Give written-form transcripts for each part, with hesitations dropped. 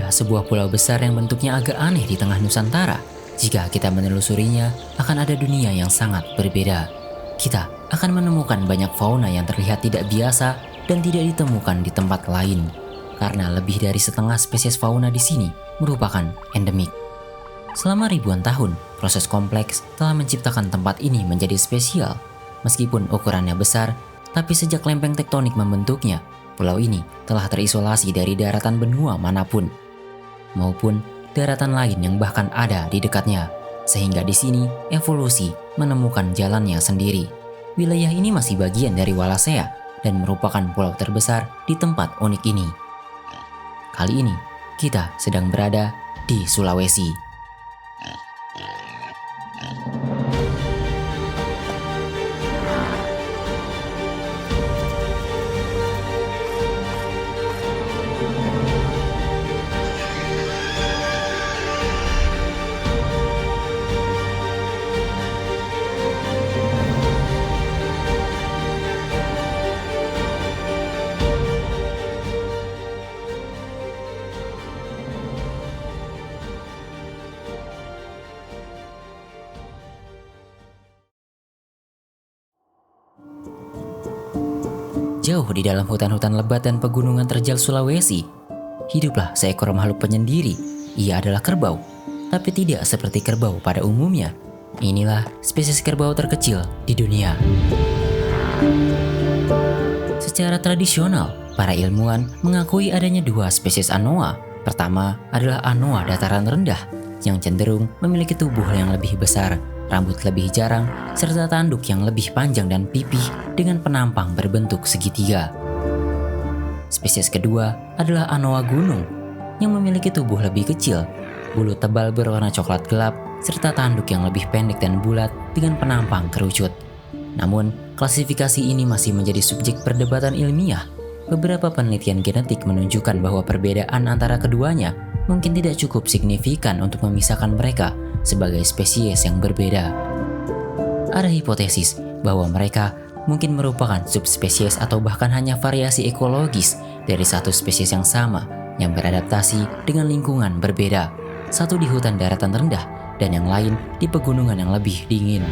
Ada sebuah pulau besar yang bentuknya agak aneh di tengah Nusantara. Jika kita menelusurinya, akan ada dunia yang sangat berbeda. Kita akan menemukan banyak fauna yang terlihat tidak biasa dan tidak ditemukan di tempat lain. Karena lebih dari setengah spesies fauna di sini merupakan endemik. Selama ribuan tahun, proses kompleks telah menciptakan tempat ini menjadi spesial. Meskipun ukurannya besar, tapi sejak lempeng tektonik membentuknya, pulau ini telah terisolasi dari daratan benua manapun, maupun daratan lain yang bahkan ada di dekatnya. Sehingga di sini evolusi menemukan jalannya sendiri. Wilayah ini masih bagian dari Wallacea dan merupakan pulau terbesar di tempat unik ini. Kali ini kita sedang berada di Sulawesi. Jauh di dalam hutan-hutan lebat dan pegunungan terjal Sulawesi, hiduplah seekor makhluk penyendiri. Ia adalah kerbau, tapi tidak seperti kerbau pada umumnya. Inilah spesies kerbau terkecil di dunia. Secara tradisional, para ilmuwan mengakui adanya dua spesies anoa. Pertama adalah anoa dataran rendah, yang cenderung memiliki tubuh yang lebih besar, rambut lebih jarang, serta tanduk yang lebih panjang dan pipih dengan penampang berbentuk segitiga. Spesies kedua adalah anoa gunung, yang memiliki tubuh lebih kecil, bulu tebal berwarna coklat gelap, serta tanduk yang lebih pendek dan bulat dengan penampang kerucut. Namun, klasifikasi ini masih menjadi subjek perdebatan ilmiah. Beberapa penelitian genetik menunjukkan bahwa perbedaan antara keduanya mungkin tidak cukup signifikan untuk memisahkan mereka sebagai spesies yang berbeda. Ada hipotesis bahwa mereka mungkin merupakan subspesies atau bahkan hanya variasi ekologis dari satu spesies yang sama yang beradaptasi dengan lingkungan berbeda. Satu di hutan daratan rendah dan yang lain di pegunungan yang lebih dingin.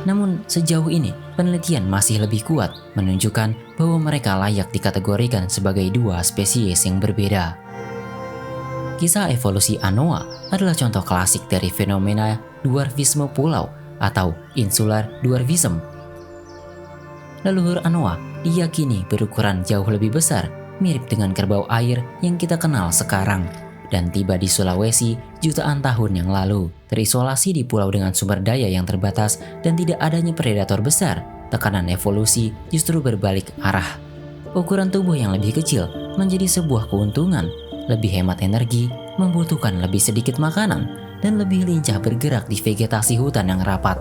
Namun sejauh ini penelitian masih lebih kuat menunjukkan bahwa mereka layak dikategorikan sebagai dua spesies yang berbeda. Kisah evolusi anoa adalah contoh klasik dari fenomena dwarfisme pulau atau insular dwarfism. Leluhur anoa diyakini berukuran jauh lebih besar, mirip dengan kerbau air yang kita kenal sekarang, dan tiba di Sulawesi jutaan tahun yang lalu. Terisolasi di pulau dengan sumber daya yang terbatas dan tidak adanya predator besar, tekanan evolusi justru berbalik arah. Ukuran tubuh yang lebih kecil menjadi sebuah keuntungan, lebih hemat energi, membutuhkan lebih sedikit makanan, dan lebih lincah bergerak di vegetasi hutan yang rapat.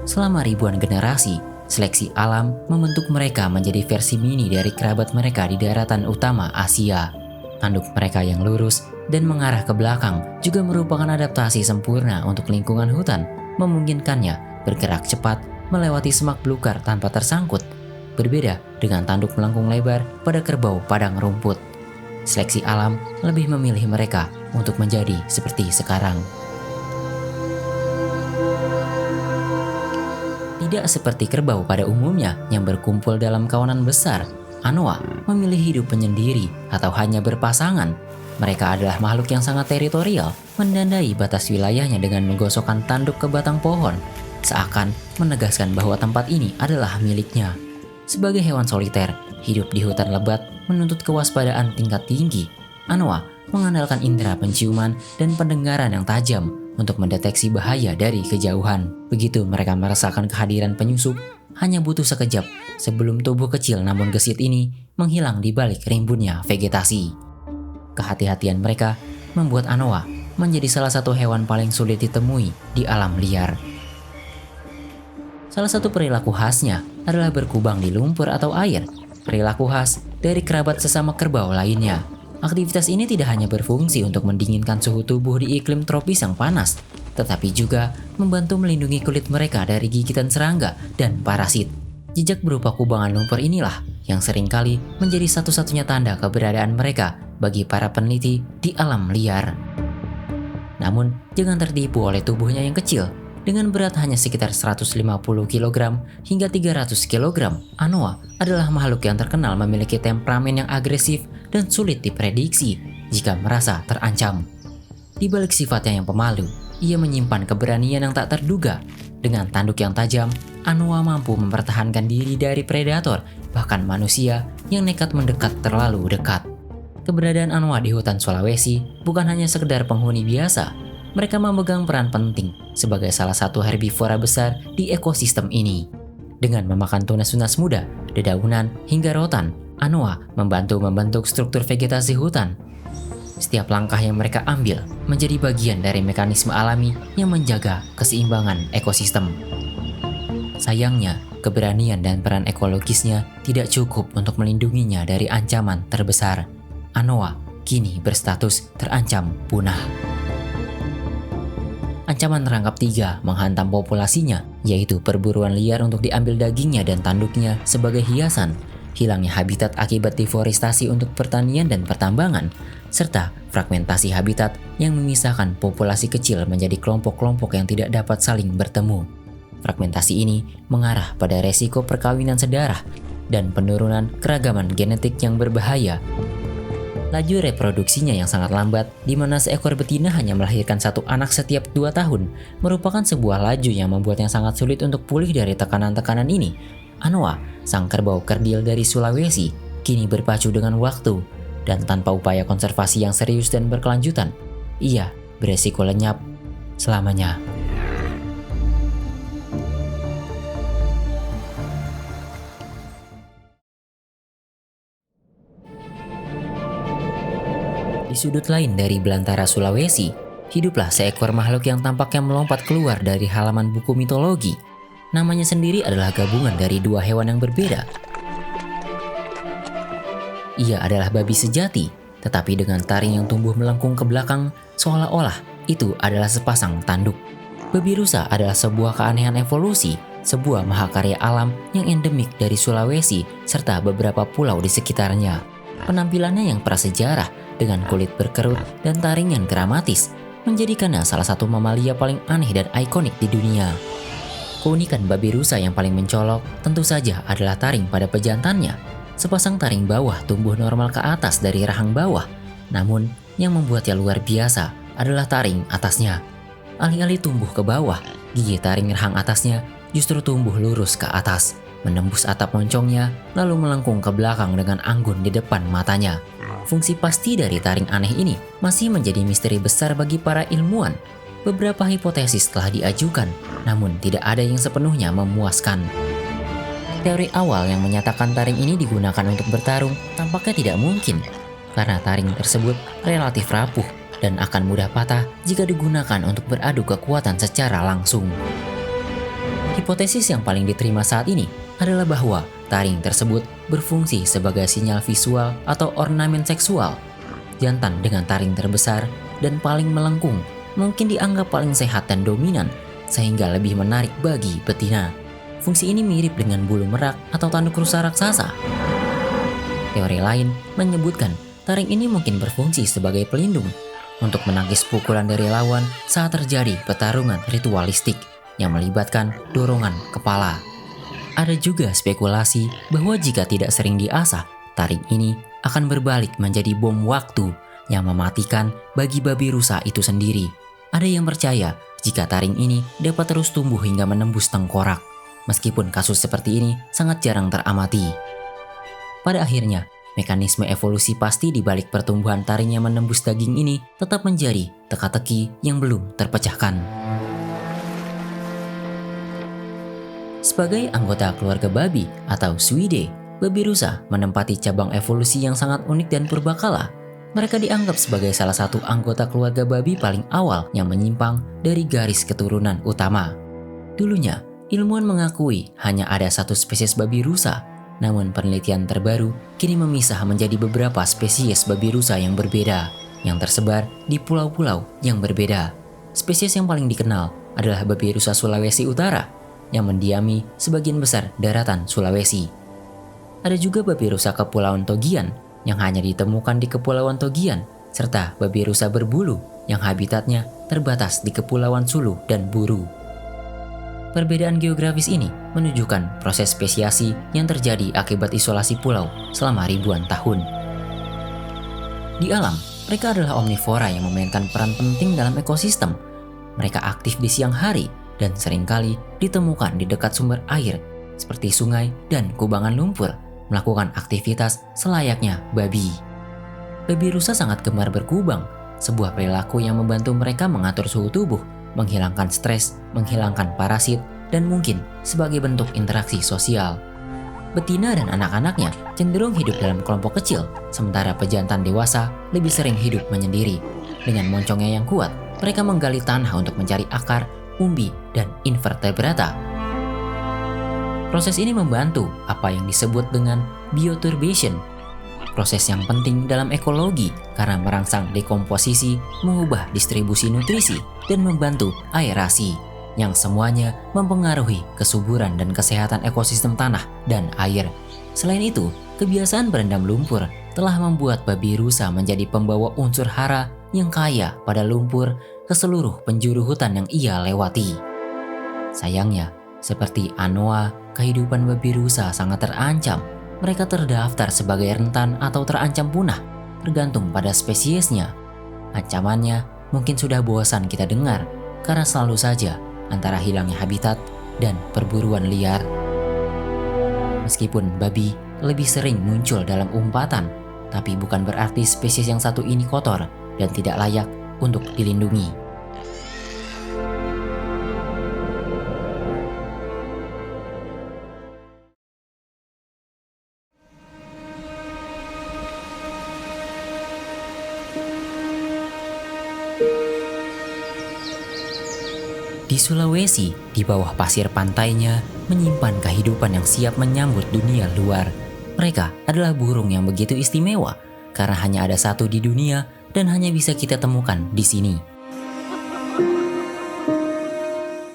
Selama ribuan generasi, seleksi alam membentuk mereka menjadi versi mini dari kerabat mereka di daratan utama Asia. Tanduk mereka yang lurus dan mengarah ke belakang juga merupakan adaptasi sempurna untuk lingkungan hutan, memungkinkannya bergerak cepat melewati semak belukar tanpa tersangkut, berbeda dengan tanduk melengkung lebar pada kerbau padang rumput. Seleksi alam lebih memilih mereka untuk menjadi seperti sekarang. Tidak seperti kerbau pada umumnya yang berkumpul dalam kawanan besar, anoa memilih hidup penyendiri atau hanya berpasangan. Mereka adalah makhluk yang sangat teritorial, mendandai batas wilayahnya dengan menggosokkan tanduk ke batang pohon, seakan menegaskan bahwa tempat ini adalah miliknya. Sebagai hewan soliter, hidup di hutan lebat menuntut kewaspadaan tingkat tinggi. Anoa mengandalkan indera penciuman dan pendengaran yang tajam untuk mendeteksi bahaya dari kejauhan. Begitu mereka merasakan kehadiran penyusup, hanya butuh sekejap sebelum tubuh kecil namun gesit ini menghilang di balik rimbunnya vegetasi. Kehati-hatian mereka membuat anoa menjadi salah satu hewan paling sulit ditemui di alam liar. Salah satu perilaku khasnya adalah berkubang di lumpur atau air, perilaku khas dari kerabat sesama kerbau lainnya. Aktivitas ini tidak hanya berfungsi untuk mendinginkan suhu tubuh di iklim tropis yang panas, tetapi juga membantu melindungi kulit mereka dari gigitan serangga dan parasit. Jejak berupa kubangan lumpur inilah yang seringkali menjadi satu-satunya tanda keberadaan mereka bagi para peneliti di alam liar. Namun, jangan tertipu oleh tubuhnya yang kecil. Dengan berat hanya sekitar 150 kg hingga 300 kg, Anoa adalah makhluk yang terkenal memiliki temperamen yang agresif dan sulit diprediksi jika merasa terancam. Di balik sifatnya yang pemalu, ia menyimpan keberanian yang tak terduga. Dengan tanduk yang tajam, Anoa mampu mempertahankan diri dari predator, bahkan manusia yang nekat mendekat terlalu dekat. Keberadaan Anoa di hutan Sulawesi bukan hanya sekedar penghuni biasa. Mereka memegang peran penting sebagai salah satu herbivora besar di ekosistem ini. Dengan memakan tunas-tunas muda, dedaunan, hingga rotan, Anoa membantu membentuk struktur vegetasi hutan. Setiap langkah yang mereka ambil menjadi bagian dari mekanisme alami yang menjaga keseimbangan ekosistem. Sayangnya, keberanian dan peran ekologisnya tidak cukup untuk melindunginya dari ancaman terbesar. Anoa kini berstatus terancam punah. Ancaman rangkap 3 menghantam populasinya, yaitu perburuan liar untuk diambil dagingnya dan tanduknya sebagai hiasan, hilangnya habitat akibat deforestasi untuk pertanian dan pertambangan, serta fragmentasi habitat yang memisahkan populasi kecil menjadi kelompok-kelompok yang tidak dapat saling bertemu. Fragmentasi ini mengarah pada resiko perkawinan sedarah dan penurunan keragaman genetik yang berbahaya. Laju reproduksinya yang sangat lambat, di mana seekor betina hanya melahirkan 1 anak setiap 2 tahun, merupakan sebuah laju yang membuatnya sangat sulit untuk pulih dari tekanan-tekanan ini. Anoa, sang kerbau kerdil dari Sulawesi, kini berpacu dengan waktu, dan tanpa upaya konservasi yang serius dan berkelanjutan, ia beresiko lenyap selamanya. Di sudut lain dari belantara Sulawesi, hiduplah seekor makhluk yang tampaknya melompat keluar dari halaman buku mitologi. Namanya sendiri adalah gabungan dari 2 hewan yang berbeda. Ia adalah babi sejati, tetapi dengan taring yang tumbuh melengkung ke belakang, seolah-olah itu adalah sepasang tanduk. Babi rusa adalah sebuah keanehan evolusi, sebuah mahakarya alam yang endemik dari Sulawesi serta beberapa pulau di sekitarnya. Penampilannya yang prasejarah dengan kulit berkerut dan taring yang dramatis menjadikannya salah satu mamalia paling aneh dan ikonik di dunia. Keunikan babi rusa yang paling mencolok tentu saja adalah taring pada pejantannya. Sepasang taring bawah tumbuh normal ke atas dari rahang bawah, namun yang membuatnya luar biasa adalah taring atasnya. Alih-alih tumbuh ke bawah, gigi taring rahang atasnya justru tumbuh lurus ke atas, menembus atap moncongnya lalu melengkung ke belakang dengan anggun di depan matanya. Fungsi pasti dari taring aneh ini masih menjadi misteri besar bagi para ilmuwan. Beberapa hipotesis telah diajukan, namun tidak ada yang sepenuhnya memuaskan. Teori awal yang menyatakan taring ini digunakan untuk bertarung tampaknya tidak mungkin, karena taring tersebut relatif rapuh dan akan mudah patah jika digunakan untuk beradu kekuatan secara langsung. Hipotesis yang paling diterima saat ini adalah bahwa taring tersebut berfungsi sebagai sinyal visual atau ornamen seksual. Jantan dengan taring terbesar dan paling melengkung mungkin dianggap paling sehat dan dominan, sehingga lebih menarik bagi betina. Fungsi ini mirip dengan bulu merak atau tanduk rusa raksasa. Teori lain menyebutkan taring ini mungkin berfungsi sebagai pelindung untuk menangkis pukulan dari lawan saat terjadi pertarungan ritualistik yang melibatkan dorongan kepala. Ada juga spekulasi bahwa jika tidak sering diasah, taring ini akan berbalik menjadi bom waktu yang mematikan bagi babi rusa itu sendiri. Ada yang percaya jika taring ini dapat terus tumbuh hingga menembus tengkorak, meskipun kasus seperti ini sangat jarang teramati. Pada akhirnya, mekanisme evolusi pasti di balik pertumbuhan taring yang menembus daging ini tetap menjadi teka-teki yang belum terpecahkan. Sebagai anggota keluarga babi atau Suidae, babi rusa menempati cabang evolusi yang sangat unik dan purbakala. Mereka dianggap sebagai salah satu anggota keluarga babi paling awal yang menyimpang dari garis keturunan utama. Dulunya, ilmuwan mengakui hanya ada 1 spesies babi rusa, namun penelitian terbaru kini memisah menjadi beberapa spesies babi rusa yang berbeda, yang tersebar di pulau-pulau yang berbeda. Spesies yang paling dikenal adalah babi rusa Sulawesi Utara, yang mendiami sebagian besar daratan Sulawesi. Ada juga babi rusa Kepulauan Togian yang hanya ditemukan di Kepulauan Togian, serta babi rusa berbulu yang habitatnya terbatas di Kepulauan Sulu dan Buru. Perbedaan geografis ini menunjukkan proses spesiasi yang terjadi akibat isolasi pulau selama ribuan tahun. Di alam, mereka adalah omnivora yang memainkan peran penting dalam ekosistem. Mereka aktif di siang hari dan seringkali ditemukan di dekat sumber air seperti sungai dan kubangan lumpur, melakukan aktivitas selayaknya babi. Babi rusa sangat gemar berkubang, sebuah perilaku yang membantu mereka mengatur suhu tubuh, menghilangkan stres, menghilangkan parasit, dan mungkin sebagai bentuk interaksi sosial. Betina dan anak-anaknya cenderung hidup dalam kelompok kecil, sementara pejantan dewasa lebih sering hidup menyendiri. Dengan moncongnya yang kuat, mereka menggali tanah untuk mencari akar, umbi, dan invertebrata. Proses ini membantu apa yang disebut dengan bioturbation, proses yang penting dalam ekologi karena merangsang dekomposisi, mengubah distribusi nutrisi, dan membantu aerasi, yang semuanya mempengaruhi kesuburan dan kesehatan ekosistem tanah dan air. Selain itu, kebiasaan berendam lumpur telah membuat babi rusa menjadi pembawa unsur hara yang kaya pada lumpur ke seluruh penjuru hutan yang ia lewati. Sayangnya, seperti anoa, kehidupan babi rusa sangat terancam. Mereka terdaftar sebagai rentan atau terancam punah, tergantung pada spesiesnya. Ancamannya mungkin sudah bosan kita dengar, karena selalu saja antara hilangnya habitat dan perburuan liar. Meskipun babi lebih sering muncul dalam umpatan, tapi bukan berarti spesies yang satu ini kotor dan tidak layak untuk dilindungi. Di Sulawesi, di bawah pasir pantainya, menyimpan kehidupan yang siap menyambut dunia luar. Mereka adalah burung yang begitu istimewa, karena hanya ada satu di dunia dan hanya bisa kita temukan di sini.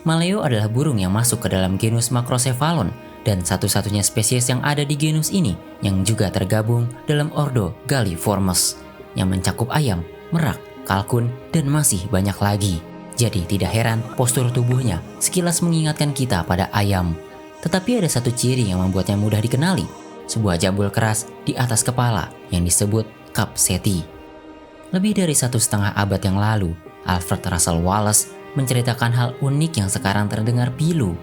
Maleo adalah burung yang masuk ke dalam genus Macrocephalon, dan satu-satunya spesies yang ada di genus ini yang juga tergabung dalam ordo Galliformes, yang mencakup ayam, merak, kalkun, dan masih banyak lagi. Jadi tidak heran postur tubuhnya sekilas mengingatkan kita pada ayam. Tetapi ada satu ciri yang membuatnya mudah dikenali, sebuah jambul keras di atas kepala yang disebut Cap Seti. Lebih dari 1,5 abad yang lalu, Alfred Russel Wallace menceritakan hal unik yang sekarang terdengar pilu.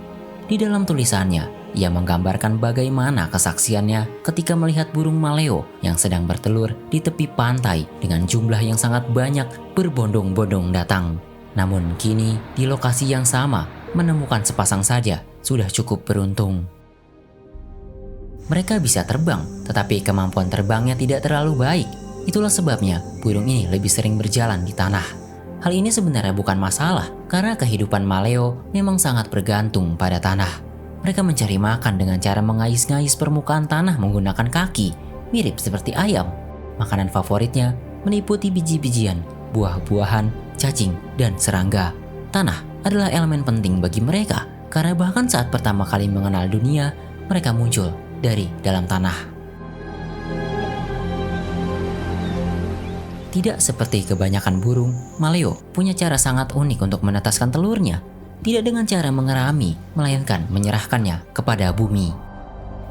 Di dalam tulisannya, ia menggambarkan bagaimana kesaksiannya ketika melihat burung maleo yang sedang bertelur di tepi pantai dengan jumlah yang sangat banyak berbondong-bondong datang. Namun kini di lokasi yang sama menemukan sepasang saja sudah cukup beruntung. Mereka bisa terbang, tetapi kemampuan terbangnya tidak terlalu baik. Itulah sebabnya burung ini lebih sering berjalan di tanah. Hal ini sebenarnya bukan masalah, karena kehidupan maleo memang sangat bergantung pada tanah. Mereka mencari makan dengan cara mengais-ngais permukaan tanah menggunakan kaki, mirip seperti ayam. Makanan favoritnya meliputi biji-bijian, buah-buahan, cacing, dan serangga. Tanah adalah elemen penting bagi mereka, karena bahkan saat pertama kali mengenal dunia, mereka muncul dari dalam tanah. Tidak seperti kebanyakan burung, maleo punya cara sangat unik untuk menetaskan telurnya. Tidak dengan cara mengerami, melainkan menyerahkannya kepada bumi.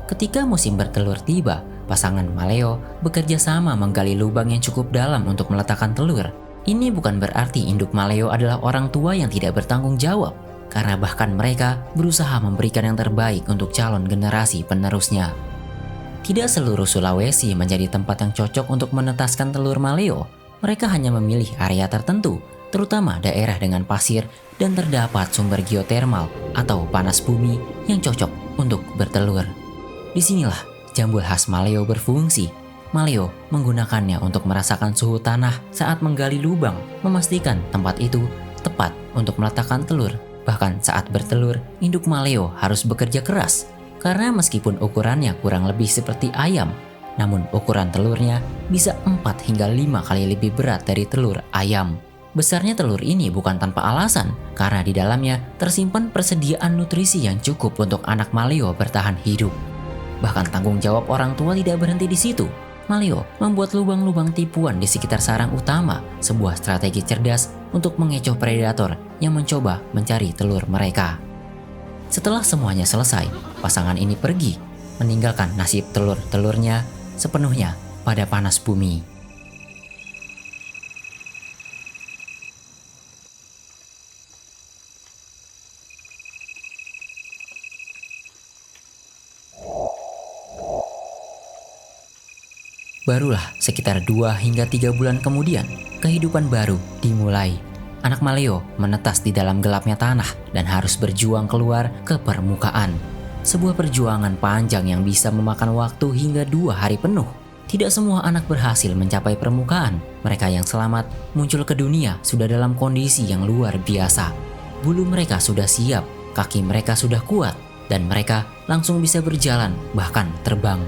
Ketika musim bertelur tiba, pasangan maleo bekerja sama menggali lubang yang cukup dalam untuk meletakkan telur. Ini bukan berarti induk maleo adalah orang tua yang tidak bertanggung jawab, karena bahkan mereka berusaha memberikan yang terbaik untuk calon generasi penerusnya. Tidak seluruh Sulawesi menjadi tempat yang cocok untuk menetaskan telur maleo. Mereka hanya memilih area tertentu, terutama daerah dengan pasir dan terdapat sumber geotermal atau panas bumi yang cocok untuk bertelur. Disinilah jambul khas maleo berfungsi. Maleo menggunakannya untuk merasakan suhu tanah saat menggali lubang, memastikan tempat itu tepat untuk meletakkan telur. Bahkan saat bertelur, induk maleo harus bekerja keras, karena meskipun ukurannya kurang lebih seperti ayam, namun ukuran telurnya bisa 4 hingga 5 kali lebih berat dari telur ayam. Besarnya telur ini bukan tanpa alasan, karena di dalamnya tersimpan persediaan nutrisi yang cukup untuk anak maleo bertahan hidup. Bahkan tanggung jawab orang tua tidak berhenti di situ. Maleo membuat lubang-lubang tipuan di sekitar sarang utama, sebuah strategi cerdas untuk mengecoh predator yang mencoba mencari telur mereka. Setelah semuanya selesai, pasangan ini pergi, meninggalkan nasib telur-telurnya sepenuhnya pada panas bumi. Barulah sekitar 2 hingga 3 bulan kemudian, kehidupan baru dimulai. Anak Maleo menetas di dalam gelapnya tanah dan harus berjuang keluar ke permukaan. Sebuah perjuangan panjang yang bisa memakan waktu hingga 2 hari penuh. Tidak semua anak berhasil mencapai permukaan. Mereka yang selamat muncul ke dunia sudah dalam kondisi yang luar biasa. Bulu mereka sudah siap, kaki mereka sudah kuat, dan mereka langsung bisa berjalan, bahkan terbang.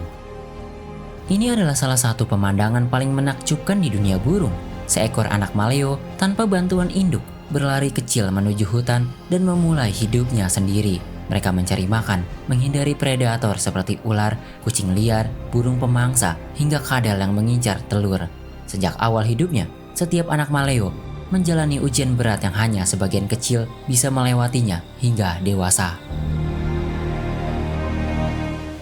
Ini adalah salah satu pemandangan paling menakjubkan di dunia burung. Seekor anak Maleo tanpa bantuan induk berlari kecil menuju hutan dan memulai hidupnya sendiri. Mereka mencari makan, menghindari predator seperti ular, kucing liar, burung pemangsa, hingga kadal yang mengincar telur. Sejak awal hidupnya, setiap anak Maleo menjalani ujian berat yang hanya sebagian kecil bisa melewatinya hingga dewasa.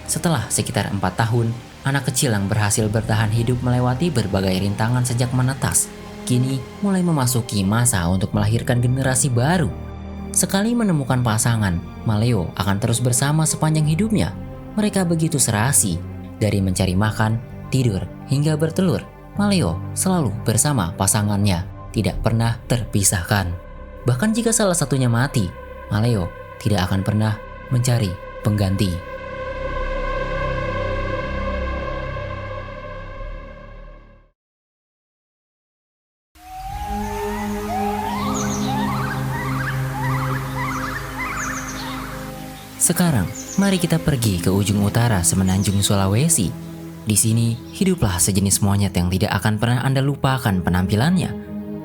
Setelah sekitar 4 tahun, anak kecil yang berhasil bertahan hidup melewati berbagai rintangan sejak menetas, kini mulai memasuki masa untuk melahirkan generasi baru. Sekali menemukan pasangan, Maleo akan terus bersama sepanjang hidupnya. Mereka begitu serasi, dari mencari makan, tidur, hingga bertelur. Maleo selalu bersama pasangannya, tidak pernah terpisahkan. Bahkan jika salah satunya mati, Maleo tidak akan pernah mencari pengganti. Sekarang, mari kita pergi ke ujung utara semenanjung Sulawesi. Di sini, hiduplah sejenis monyet yang tidak akan pernah Anda lupakan penampilannya.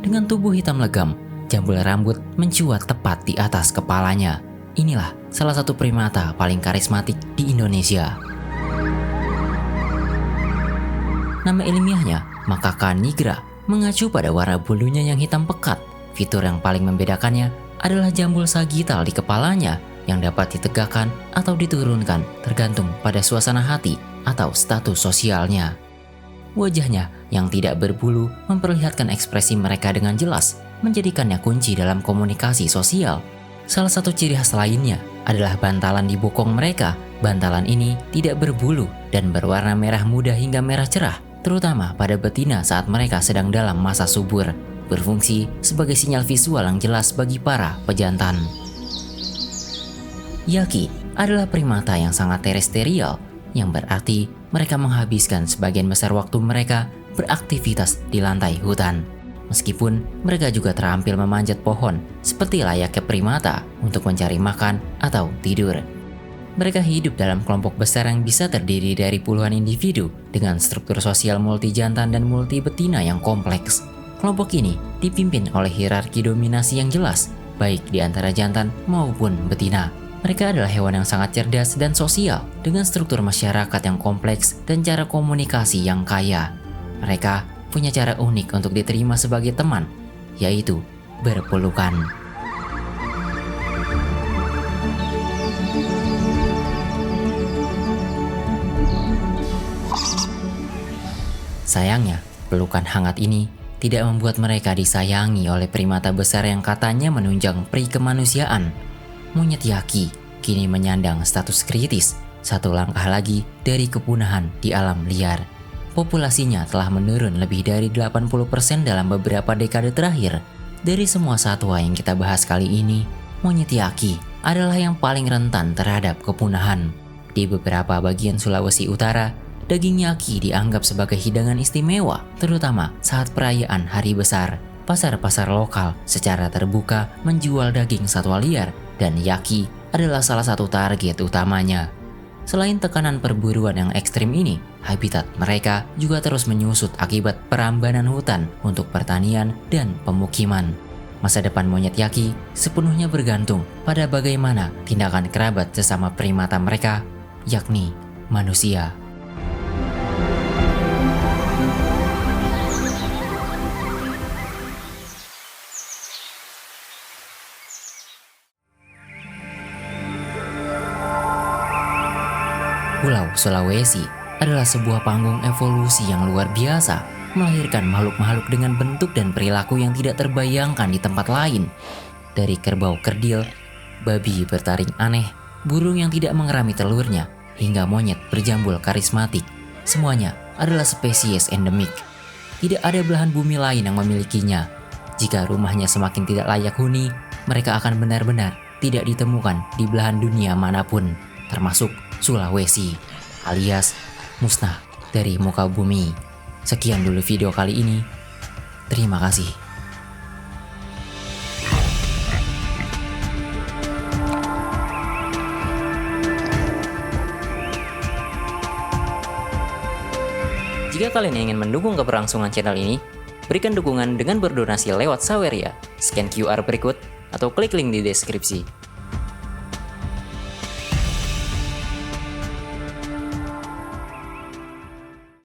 Dengan tubuh hitam legam, jambul rambut mencuat tepat di atas kepalanya. Inilah salah satu primata paling karismatik di Indonesia. Nama ilmiahnya, Macaca nigra, mengacu pada warna bulunya yang hitam pekat. Fitur yang paling membedakannya adalah jambul sagital di kepalanya, yang dapat ditegakkan atau diturunkan tergantung pada suasana hati atau status sosialnya. Wajahnya yang tidak berbulu memperlihatkan ekspresi mereka dengan jelas, menjadikannya kunci dalam komunikasi sosial. Salah satu ciri khas lainnya adalah bantalan di bokong mereka. Bantalan ini tidak berbulu dan berwarna merah muda hingga merah cerah, terutama pada betina saat mereka sedang dalam masa subur, berfungsi sebagai sinyal visual yang jelas bagi para pejantan. Yaki adalah primata yang sangat terestrial, yang berarti mereka menghabiskan sebagian besar waktu mereka beraktivitas di lantai hutan. Meskipun mereka juga terampil memanjat pohon seperti layaknya primata untuk mencari makan atau tidur. Mereka hidup dalam kelompok besar yang bisa terdiri dari puluhan individu dengan struktur sosial multi jantan dan multi betina yang kompleks. Kelompok ini dipimpin oleh hierarki dominasi yang jelas, baik di antara jantan maupun betina. Mereka adalah hewan yang sangat cerdas dan sosial, dengan struktur masyarakat yang kompleks dan cara komunikasi yang kaya. Mereka punya cara unik untuk diterima sebagai teman, yaitu berpelukan. Sayangnya, pelukan hangat ini tidak membuat mereka disayangi oleh primata besar yang katanya menunjang peri kemanusiaan. Monyet Yaki kini menyandang status kritis, satu langkah lagi dari kepunahan di alam liar. Populasinya telah menurun lebih dari 80% dalam beberapa dekade terakhir. Dari semua satwa yang kita bahas kali ini, monyet Yaki adalah yang paling rentan terhadap kepunahan. Di beberapa bagian Sulawesi Utara, daging Yaki dianggap sebagai hidangan istimewa, terutama saat perayaan hari besar. Pasar-pasar lokal secara terbuka menjual daging satwa liar, dan Yaki adalah salah satu target utamanya. Selain tekanan perburuan yang ekstrim ini, habitat mereka juga terus menyusut akibat perambanan hutan untuk pertanian dan pemukiman. Masa depan monyet Yaki sepenuhnya bergantung pada bagaimana tindakan kerabat sesama primata mereka, yakni manusia. Pulau Sulawesi adalah sebuah panggung evolusi yang luar biasa, melahirkan makhluk-makhluk dengan bentuk dan perilaku yang tidak terbayangkan di tempat lain. Dari kerbau kerdil, babi bertaring aneh, burung yang tidak mengerami telurnya, hingga monyet berjambul karismatik. Semuanya adalah spesies endemik. Tidak ada belahan bumi lain yang memilikinya. Jika rumahnya semakin tidak layak huni, mereka akan benar-benar tidak ditemukan di belahan dunia manapun, termasuk Sulawesi, alias musnah dari muka bumi. Sekian dulu video kali ini. Terima kasih. Jika kalian ingin mendukung keberlangsungan channel ini, berikan dukungan dengan berdonasi lewat Saweria, scan QR berikut, atau klik link di deskripsi.